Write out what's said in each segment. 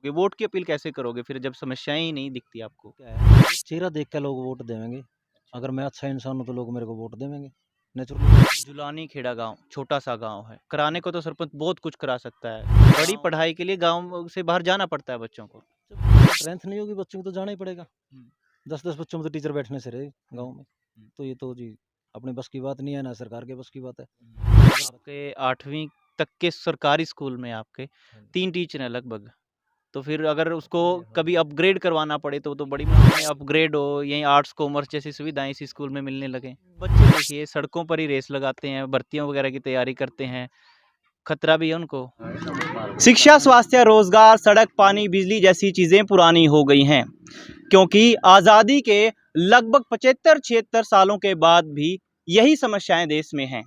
कि वोट की अपील कैसे करोगे फिर जब समस्याएं ही नहीं दिखती आपको? क्या है, चेहरा देख के लोग वोट देंगे। अगर मैं अच्छा इंसान हूँ तो लोग मेरे को वोट देंगे नेचुरली। जुलानी खेड़ा गांव छोटा सा गांव है, कराने को तो सरपंच बहुत कुछ करा सकता है। बड़ी पढ़ाई के लिए गांव से बाहर जाना पड़ता है बच्चों को। जब स्ट्रेंथ नहीं होगी बच्चों को तो जाना ही पड़ेगा। हम्म, 10-10 बच्चों में तो टीचर बैठने से रहे हम्म, गाँव में। हम्म, तो ये तो जी अपने बस की बात नहीं है, ना सरकार के बस की बात है। आपके 8वीं तक के सरकारी स्कूल में आपके हाँ जी। 3 टीचर हैं लगभग। तो फिर अगर उसको हाँ जी, हाँ कभी जी। अपग्रेड करवाना पड़े तो बड़ी बात है, अपग्रेड हो, यहीं आर्ट्स कॉमर्स जैसी सुविधाएं इसी स्कूल में मिलने लगे। बच्चे देखिए सड़कों पर ही रेस लगाते हैं, भर्तियों वगैरह की तैयारी करते हैं, खतरा भी है उनको। शिक्षा, स्वास्थ्य, रोजगार, सड़क, पानी, बिजली जैसी चीजें पुरानी हो गई हैं, क्योंकि आज़ादी के लगभग 75-76 सालों के बाद भी यही समस्याएं देश में हैं।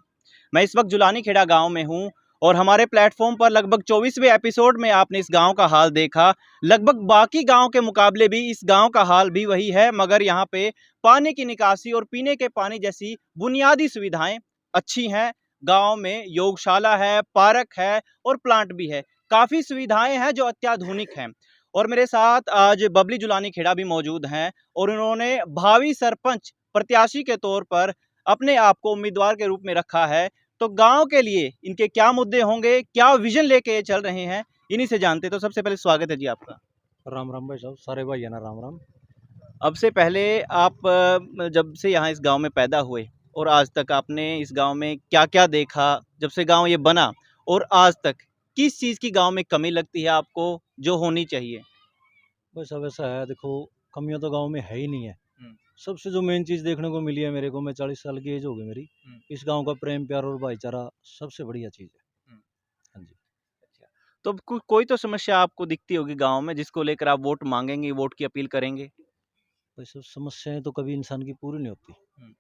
मैं इस वक्त जुलानी खेड़ा गांव में हूं और हमारे प्लेटफॉर्म पर लगभग 24वें एपिसोड में आपने इस गांव का हाल देखा। लगभग बाकी गांव के मुकाबले भी इस गांव का हाल भी वही है, मगर यहाँ पे पानी की निकासी और पीने के पानी जैसी बुनियादी सुविधाएं अच्छी हैं। गांव में योगशाला है, पार्क है और प्लांट भी है। काफ़ी सुविधाएं हैं जो अत्याधुनिक हैं। और मेरे साथ आज बबली जुलानी खेड़ा भी मौजूद हैं और उन्होंने भावी सरपंच प्रत्याशी के तौर पर अपने आप को उम्मीदवार के रूप में रखा है। तो गांव के लिए इनके क्या मुद्दे होंगे, क्या विजन लेके ये चल रहे हैं, इन्हीं से जानते। तो सबसे पहले स्वागत है जी आपका। राम राम भाई साहब, सारे भाई है ना, राम राम। अब से पहले आप जब से यहाँ इस गांव में पैदा हुए और आज तक आपने इस गांव में क्या क्या देखा, जब से गांव ये बना और आज तक किस चीज़ की गांव में कमी लगती है आपको जो होनी चाहिए? भाई साहब ऐसा है, देखो कमियां तो गांव में है ही नहीं है। हम्म, सबसे जो मेन चीज़ देखने को मिली है मेरे को, मैं 40 साल की एज हो गई मेरी, हम्म, इस गांव का प्रेम प्यार और भाईचारा सबसे बढ़िया चीज़ है। हम्म। हाँ जी। अच्छा, तो अब कोई तो समस्या आपको दिखती होगी गांव में जिसको लेकर आप वोट मांगेंगे, वोट की अपील करेंगे। भाई साहब समस्याएं तो कभी इंसान की पूरी नहीं होती। हम्म,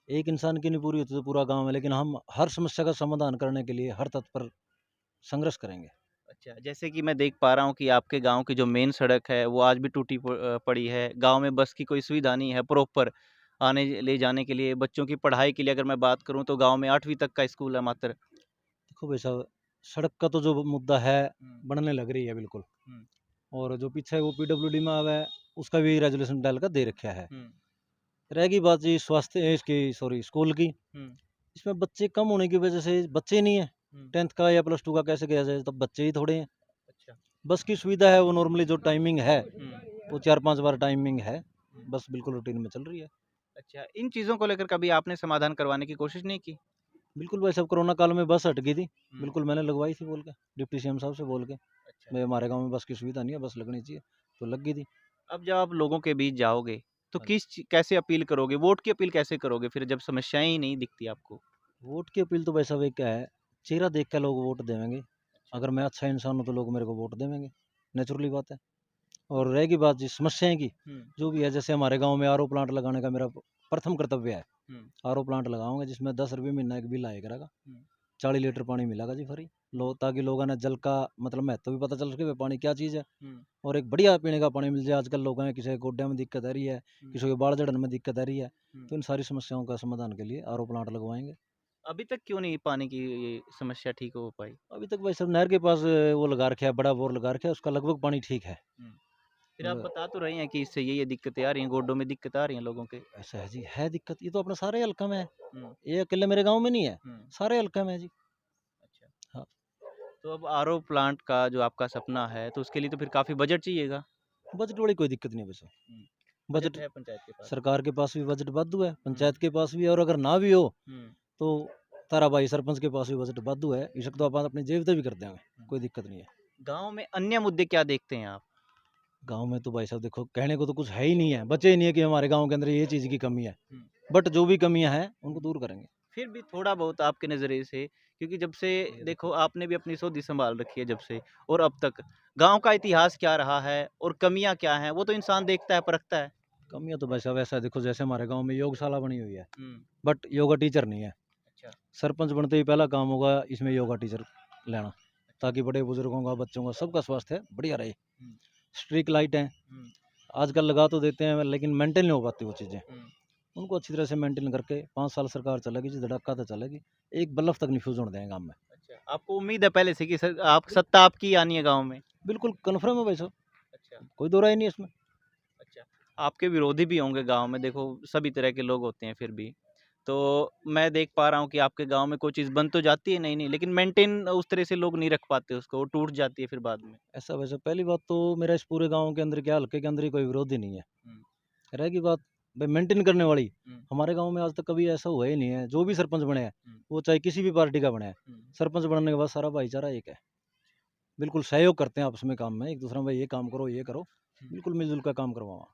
एक इंसान की नहीं पूरी होती तो पूरा गांव है, लेकिन हम हर समस्या का समाधान करने के लिए हर तत्पर संघर्ष करेंगे। अच्छा, जैसे कि मैं देख पा रहा हूँ कि आपके गांव की जो मेन सड़क है वो आज भी टूटी पड़ी है। गांव में बस की कोई सुविधा नहीं है प्रॉपर आने ले जाने के लिए। बच्चों की पढ़ाई के लिए अगर मैं बात करूँ तो गांव में 8वीं तक का स्कूल है मात्र। देखो भाई साहब, सड़क का तो जो मुद्दा है हम्म, बनने लग रही है बिल्कुल। हम्म, और जो पीछे वो पीडब्ल्यूडी में आवा है उसका भी रेजोल्यूशन डाल कर दे रखा है। हम्म, रहेगी बात जी स्वास्थ्य इसकी, सॉरी स्कूल की। हम्म, इसमें बच्चे कम होने की वजह से बच्चे नहीं है। हम्म। 10th का या +2 का कैसे गया जाए, तब बच्चे ही थोड़े हैं। अच्छा। बस की सुविधा है वो नॉर्मली जो टाइमिंग है हम्म, वो 4-5 बार टाइमिंग है। हम्म। बस बिल्कुल रूटीन में चल रही है। अच्छा, इन चीज़ों को लेकर कभी आपने समाधान करवाने की कोशिश नहीं की? बिल्कुल भाई साहब, कोरोना काल में बस हट गई थी। हम्म, बिल्कुल मैंने लगवाई थी बोल के, डिप्टी सीएम साहब से बोल के। अच्छा। भाई हमारे गाँव में बस की सुविधा नहीं है, बस लगनी चाहिए, तो लग गई थी। अब जब आप लोगों के बीच जाओगे तो हाँ जी। कैसे अपील करोगे, वोट की अपील कैसे करोगे फिर जब समस्याएं ही नहीं दिखती आपको? वोट की अपील तो भाई साहब एक क्या है, चेहरा देख के लोग वोट देंगे। अच्छा। अगर मैं अच्छा इंसान हूँ तो लोग मेरे को वोट देंगे, नेचुरली बात है। और रहेगी बात जी समस्याएं की, हम्म, जो भी है, जैसे हमारे गांव में आरओ प्लांट लगाने का मेरा प्रथम कर्तव्य है। हम्म, आरओ प्लांट लगाऊंगा जिसमें 10 रुपये महीना एक बिल आया करेगा। हम्म, 40 लीटर पानी मिलेगा जी फ्री, ताकि लोगों ने जल का मतलब महत्व भी पता चल सके, भाई पानी क्या चीज़ है। हम्म, और एक बढ़िया पीने का पानी मिल जाए। आजकल लोगों हैं किसी के गोड्या में दिक्कत आ रही है, हम्म, किसी के बाढ़ जड़न में दिक्कत आ रही है। हम्म। तो इन सारी समस्याओं का समाधान के लिए आरओ प्लांट लगवाएंगे। अभी तक क्यों नहीं पानी की ये समस्या ठीक हो पाई? अभी तक भाई सब नहर के पास वो लगा रखे है, बड़ा बोर लगा रखे है, उसका लगभग पानी ठीक है। हम्म। फिर आप मतलब बता तो रहे हैं कि इससे ये दिक्कतें आ रही हैं, गोड्डों में दिक्कत आ रही हैं लोगों के। ऐसा है जी, है दिक्कत, ये तो अपने सारे हल्का में है। हम्म, ये अकेले मेरे गांव में नहीं है, हम्म। सारे हल्का में है जी। अच्छा, हाँ। तो अब आरओ प्लांट का जो आपका सपना है तो उसके लिए तो फिर काफ़ी बजट चाहिएगा। बजट वाली कोई दिक्कत नहीं है वैसे। हम्म, बजट बजट है पंचायत के पास। सरकार के पास भी बजट वाद्धू है, हम्म, पंचायत के पास भी है, और अगर ना भी हो हम्म, तो तारा भाई सरपंच के पास भी बजट वाद्धू है। इस तो अपन अपनी जेब से भी कर देंगे, हम्म। कोई दिक्कत नहीं है। गांव में अन्य मुद्दे क्या देखते हैं आप? गांव में तो भाई साहब देखो कहने को तो कुछ है ही नहीं है, बचे ही नहीं है कि हमारे गांव के अंदर ये चीज़ की कमी है। हम्म, बट जो भी कमियां हैं उनको हम्म। दूर करेंगे। फिर भी थोड़ा बहुत आपके नज़रिए से, क्योंकि जब से देखो आपने भी अपनी सौदी संभाल रखी है जब से और अब तक, गांव का इतिहास क्या रहा है और कमियां क्या हैं वो तो इंसान देखता है परखता है। कमियां तो भाई साहब ऐसा है, देखो जैसे हमारे गांव में योगशाला बनी हुई है, हम्म, बट योगा टीचर नहीं है। अच्छा, सरपंच बनते ही पहला काम होगा इसमें योगा टीचर लेना, अच्छा, ताकि बड़े बुजुर्गों का, बच्चों का, सबका स्वास्थ्य बढ़िया रहे। हम्म, स्ट्रीट लाइट है, हम्म, आजकल लगा तो देते हैं लेकिन मेंटेन नहीं हो पाती वो चीज़ें। हम्म, उनको अच्छी तरह से मेंटेन करके 5 साल सरकार चलेगी जी, धड़क्का तो चलेगी। एक बल्ब तक नहीं फ्यूज होने देंगे गाँव में। अच्छा। आपको उम्मीद है पहले से कि आप सत्ता आपकी आनी है गाँव में? बिल्कुल कन्फर्म है भाई साहब, अच्छा, कोई दो राय नहीं है इसमें। अच्छा। आपके विरोधी भी होंगे गाँव में, देखो सभी तरह के लोग होते हैं फिर भी। तो मैं देख पा रहा हूँ कि आपके गाँव में कोई चीज़ बन तो जाती है नई-नई, लेकिन मेंटेन उस तरह से लोग नहीं रख पाते उसको, वो टूट जाती है फिर बाद में। ऐसा वैसे पहली बात तो मेरा इस पूरे गाँव के अंदर क्या हल्के के अंदर ही कोई विरोधी नहीं है। हुँ, रहेगी बात भाई मेंटेन करने वाली, हुँ, हमारे गाँव में आज तक कभी ऐसा हुआ ही नहीं है। जो भी सरपंच बने हैं, हुँ, वो चाहे किसी भी पार्टी का बने है, हुँ, सरपंच बनने के बाद सारा भाईचारा एक है। बिल्कुल सहयोग करते हैं आपस में काम में, एक-दूसरे में भाई ये काम करो, ये करो। हुँ। बिल्कुल मिल-जुल कर काम करवाओ।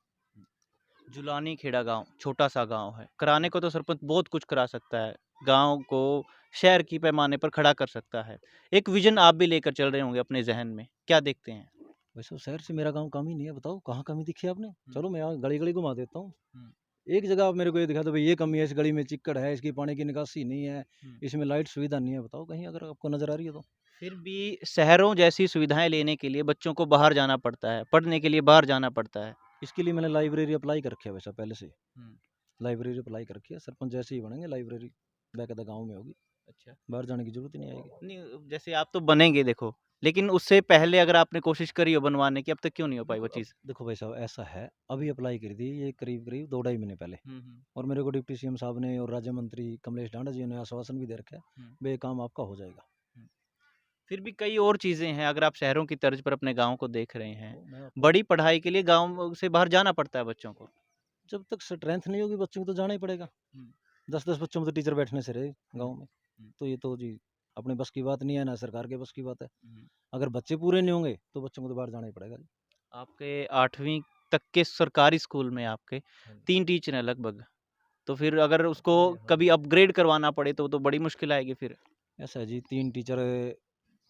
जुलानी खेड़ा गाँव, छोटा-सा गाँव है। कराने को तो सरपंच बहुत कुछ करा सकता है। गाँव को शहर की पैमाने पर खड़ा कर सकता है। एक विज़न आप भी लेकर चल रहे होंगे अपने ज़हन में, क्या देखते हैं? वैसे तो शहर से मेरा गाँव कम ही नहीं है, बताओ कहाँ कमी दिखी आपने? हुँ, चलो मैं यहाँ गली-गली घुमा देता हूँ। हुँ, एक जगह आप मेरे को ये दिखा दो भई ये कमी है, इस गली में चिक्कड़ है, इसकी पानी की निकासी नहीं है, हुँ। इसमें लाइट सुविधा नहीं है, बताओ कहीं अगर आपको नज़र आ रही है तो? फिर भी शहरों जैसी सुविधाएँ लेने के लिए बच्चों को बाहर जाना पड़ता है, पढ़ने के लिए बाहर जाना पड़ता है। इसके लिए मैंने लाइब्रेरी अप्लाई कर रखी है वैसे पहले से ही। हुँ, लाइब्रेरी अप्लाई कर रखी है, सरपंच जैसे ही बनेंगे लाइब्रेरी बाकायदा गाँव में होगी, अच्छा। बाहर जाने की ज़रूरत ही नहीं आएगी। नहीं, जैसे आप तो बनेंगे देखो, लेकिन उससे पहले अगर आपने कोशिश करी हो बनवाने की, अब तक क्यों नहीं हो पाई वो देखो अब चीज़? देखो भाई साहब ऐसा है, अभी अप्लाई करी थी ये करीब-करीब 2 ढाई महीने पहले हुँ, हुँ, और मेरे को डिप्टी सीएम साहब ने और राज्य मंत्री कमलेश ढांडा जी ने आश्वासन भी दे रखा है, हुँ, भई ये काम आपका हो जाएगा। हुँ। फिर भी कई और चीज़ें हैं, अगर आप शहरों की तर्ज पर अपने गाँव को देख रहे हैं। तो मैं आपको बड़ी पढ़ाई के लिए गाँव से बाहर जाना पड़ता है बच्चों को। जब तक स्ट्रेंथ नहीं होगी बच्चों को तो जाना ही पड़ेगा। हुँ, 10-10 बच्चों में तो टीचर बैठने से रहे हुँ, गाँव में। हुँ, तो ये तो जी अपने बस की बात नहीं है, ना सरकार के बस की बात है। हुँ। अगर बच्चे पूरे नहीं होंगे, तो बच्चों को तो बाहर जाना ही पड़ेगा जी। आपके 8वीं तक के सरकारी स्कूल में आपके हाँ जी। 3 टीचर हैं लगभग, तो फिर अगर उसको हाँ कभी जी। अपग्रेड करवाना पड़े तो बड़ी मुश्किल आएगी फिर। ऐसा है जी 3 टीचर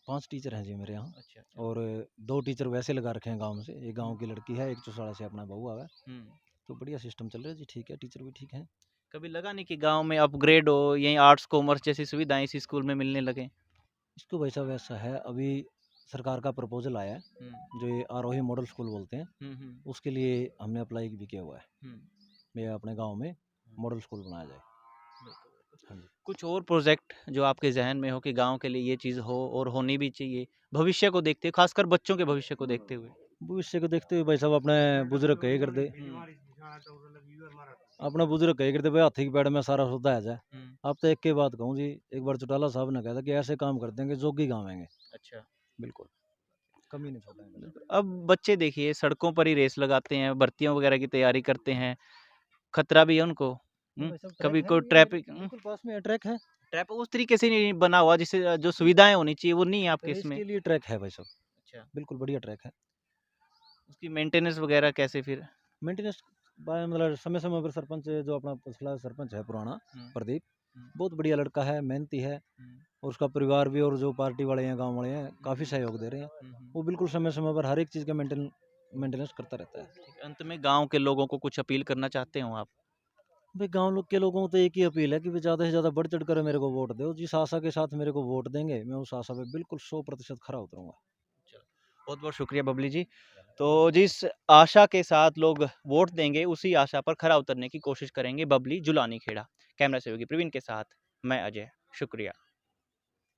5 टीचर हैं जी मेरे यहाँ अच्छा, अच्छा। और 2 टीचर वैसे लगा रखे हैं गाँव से। एक गाँव हुँ, की लड़की है, एक चौसाड़ा से अपना बहू आवा है। हुँ। तो बढ़िया सिस्टम चल रहा है जी, ठीक है, टीचर भी ठीक हैं। कभी लगा नहीं कि गाँव में अपग्रेड हो, यहीं आर्ट्स, कॉमर्स जैसी सुविधाएँ इसी स्कूल में मिलने लगें? इसको भाई साहब ऐसा है, अभी सरकार का प्रपोज़ल आया है, हुँ, जो ये आरोही मॉडल स्कूल बोलते हैं, हुँ, हुँ, उसके लिए हमने अप्लाई भी किया हुआ है। हुँ, मैं अपने गाँव में हुँ। मॉडल स्कूल बनाया जाए। बिल्कुल, बिल्कुल। हाँ जी। कुछ और प्रोजेक्ट जो आपके ज़हन में हो कि गाँव के लिए ये चीज़ हो और होनी भी चाहिए, भविष्य को देखते हुए, खासकर बच्चों के भविष्य को देखते हुए? भविष्य को देखते हुए भाई साहब अपने बुजुर्ग कहे करते हुँ, अपना बुजुर्ग कहे करते भाई हाथी के पेड़ में सारा सौदा है जाए। हुँ, अब तो एक के बात कहूँ जी, एक बार चौटाला साहब ने कहा था कि ऐसे काम कर देंगे जोगी गावेंगे। अच्छा। बिल्कुल, कमी नहीं छोड़ेंगे। बिल्कुल, अब बच्चे देखिए सड़कों पर ही रेस लगाते हैं, भर्तियों वगैरह की तैयारी करते हैं, खतरा भी है उनको। नहीं भाई साहब कभी ट्रैक है कोई ये मेरे ट्रैफिक बिल्कुल पास में है ट्रैक है। ट्रैप उस तरीके से नहीं बना हुआ जिससे जो सुविधाएँ होनी चाहिए वो नहीं है आपके रेस इसमें। के लिए ट्रैक है भाई साहब, अच्छा, बिल्कुल बढ़िया ट्रैक है। उसकी मेंटेनेंस वगैरह कैसे फिर? मेंटेनेंस बाय मतलब समय-समय पर सरपंच जो अपना पिछला सरपंच है पुराना हुँ, प्रदीप, हुँ, बहुत बढ़िया लड़का है, मेहनती है हुँ, और उसका परिवार भी और जो पार्टी वाले हैं, गाँव वाले हैं, हुँ, काफ़ी सहयोग दे रहे हैं। हुँ, हुँ। वो बिल्कुल समय-समय पर हर एक चीज़ का मेंटेनेंस करता रहता है। ठीक, अंत में गाँव के लोगों को कुछ अपील करना चाहते हो आप? भाई गाँव लोग के लोगों को तो एक ही अपील है कि वे ज़्यादा से ज़्यादा बढ़-चढ़ कर मेरे को वोट दो। जिस आशा के साथ मेरे को वोट देंगे, मैं उस आशा पे बिल्कुल 100% खरा उतरूँगा। चलो, बहुत-बहुत शुक्रिया बबली जी। तो जिस आशा के साथ लोग वोट देंगे, उसी आशा पर खरा उतरने की कोशिश करेंगे बबली जुलानी खेड़ा। कैमरा सहयोगी प्रवीण के साथ मैं अजय, शुक्रिया।